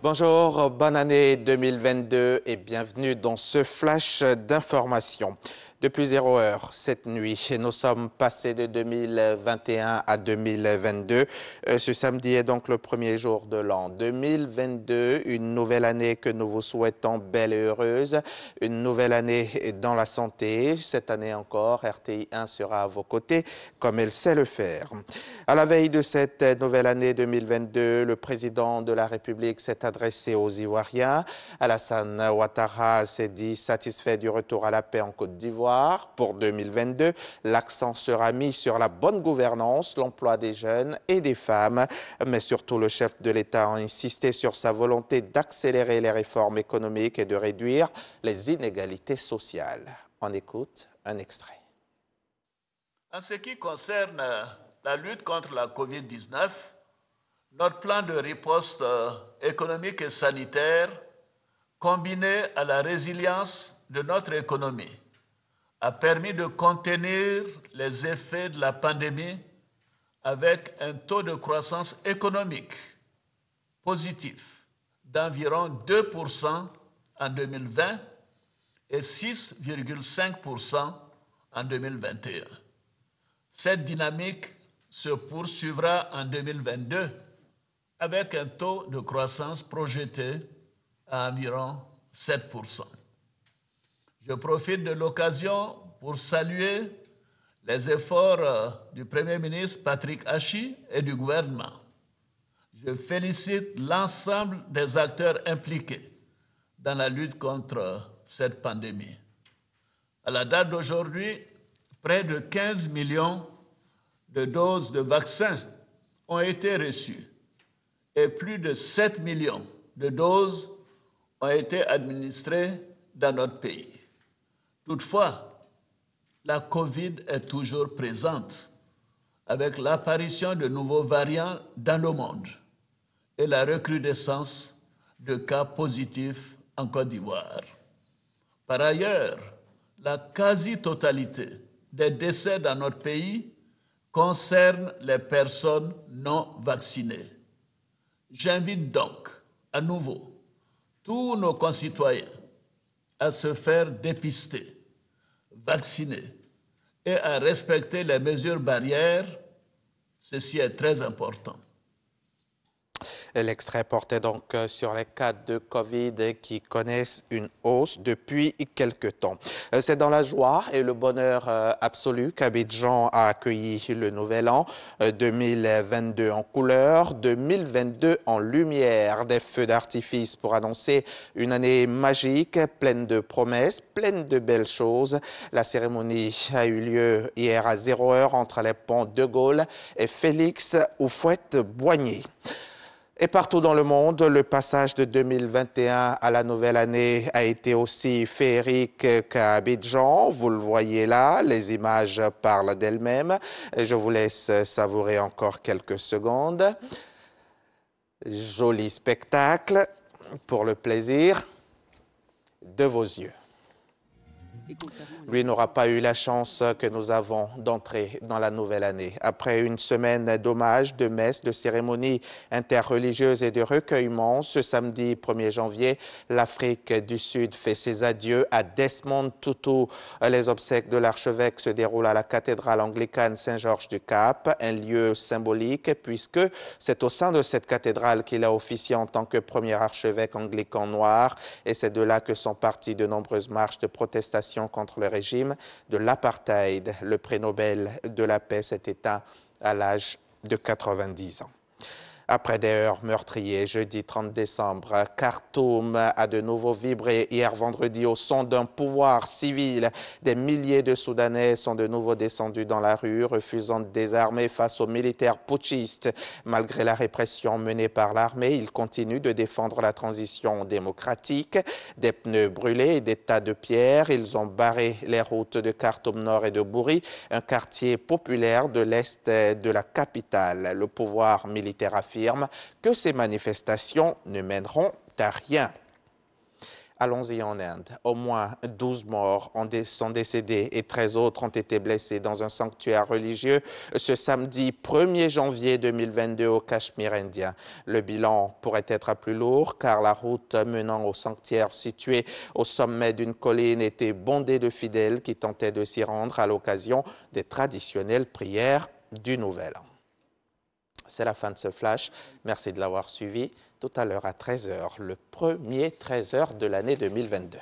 Bonjour, bonne année 2022 et bienvenue dans ce flash d'information. Depuis 0 heure cette nuit, nous sommes passés de 2021 à 2022. Ce samedi est donc le premier jour de l'an 2022, une nouvelle année que nous vous souhaitons belle et heureuse, une nouvelle année dans la santé. Cette année encore, RTI 1 sera à vos côtés comme elle sait le faire. À la veille de cette nouvelle année 2022, le président de la République s'est adressé aux Ivoiriens. Alassane Ouattara s'est dit satisfait du retour à la paix en Côte d'Ivoire. Pour 2022, l'accent sera mis sur la bonne gouvernance, l'emploi des jeunes et des femmes. Mais surtout, le chef de l'État a insisté sur sa volonté d'accélérer les réformes économiques et de réduire les inégalités sociales. On écoute un extrait. En ce qui concerne la lutte contre la COVID-19, notre plan de riposte économique et sanitaire, combiné à la résilience de notre économie, a permis de contenir les effets de la pandémie avec un taux de croissance économique positif d'environ 2% en 2020 et 6,5% en 2021. Cette dynamique se poursuivra en 2022 avec un taux de croissance projeté à environ 7%. Je profite de l'occasion pour saluer les efforts du Premier ministre Patrick Achi et du gouvernement. Je félicite l'ensemble des acteurs impliqués dans la lutte contre cette pandémie. À la date d'aujourd'hui, près de 15 millions de doses de vaccins ont été reçues et plus de 7 millions de doses ont été administrées dans notre pays. Toutefois, la COVID est toujours présente avec l'apparition de nouveaux variants dans le monde et la recrudescence de cas positifs en Côte d'Ivoire. Par ailleurs, la quasi-totalité des décès dans notre pays concerne les personnes non vaccinées. J'invite donc à nouveau tous nos concitoyens à se faire dépister, vacciner et à respecter les mesures barrières. Ceci est très important. L'extrait portait donc sur les cas de Covid qui connaissent une hausse depuis quelque temps. C'est dans la joie et le bonheur absolu qu'Abidjan a accueilli le nouvel an 2022 en couleur, 2022 en lumière, des feux d'artifice pour annoncer une année magique, pleine de promesses, pleine de belles choses. La cérémonie a eu lieu hier à 0 heure entre les ponts de Gaulle et Félix Houphouët-Boigny. Et partout dans le monde, le passage de 2021 à la nouvelle année a été aussi féerique qu'à Abidjan. Vous le voyez là, les images parlent d'elles-mêmes. Je vous laisse savourer encore quelques secondes. Joli spectacle pour le plaisir de vos yeux. Lui n'aura pas eu la chance que nous avons d'entrer dans la nouvelle année. Après une semaine d'hommages, de messes, de cérémonies interreligieuses et de recueillements, ce samedi 1er janvier, l'Afrique du Sud fait ses adieux à Desmond Tutu. Les obsèques de l'archevêque se déroulent à la cathédrale anglicane Saint-Georges-du-Cap, un lieu symbolique puisque c'est au sein de cette cathédrale qu'il a officié en tant que premier archevêque anglican noir et c'est de là que sont parties de nombreuses marches de protestation contre le régime de l'apartheid. Le prix Nobel de la paix s'est éteint à l'âge de 90 ans. Après des heures meurtrières, jeudi 30 décembre, Khartoum a de nouveau vibré hier vendredi au son d'un pouvoir civil. Des milliers de Soudanais sont de nouveau descendus dans la rue, refusant de désarmer face aux militaires putschistes. Malgré la répression menée par l'armée, ils continuent de défendre la transition démocratique. Des pneus brûlés et des tas de pierres, ils ont barré les routes de Khartoum Nord et de Bouri, un quartier populaire de l'est de la capitale. Le pouvoir militaire affirme que ces manifestations ne mèneront à rien. Allons-y en Inde. Au moins 12 morts sont décédés et 13 autres ont été blessés dans un sanctuaire religieux ce samedi 1er janvier 2022 au Cachemire indien. Le bilan pourrait être plus lourd car la route menant au sanctuaire situé au sommet d'une colline était bondée de fidèles qui tentaient de s'y rendre à l'occasion des traditionnelles prières du Nouvel An. C'est la fin de ce flash. Merci de l'avoir suivi. Tout à l'heure à 13h, le premier 13h de l'année 2022.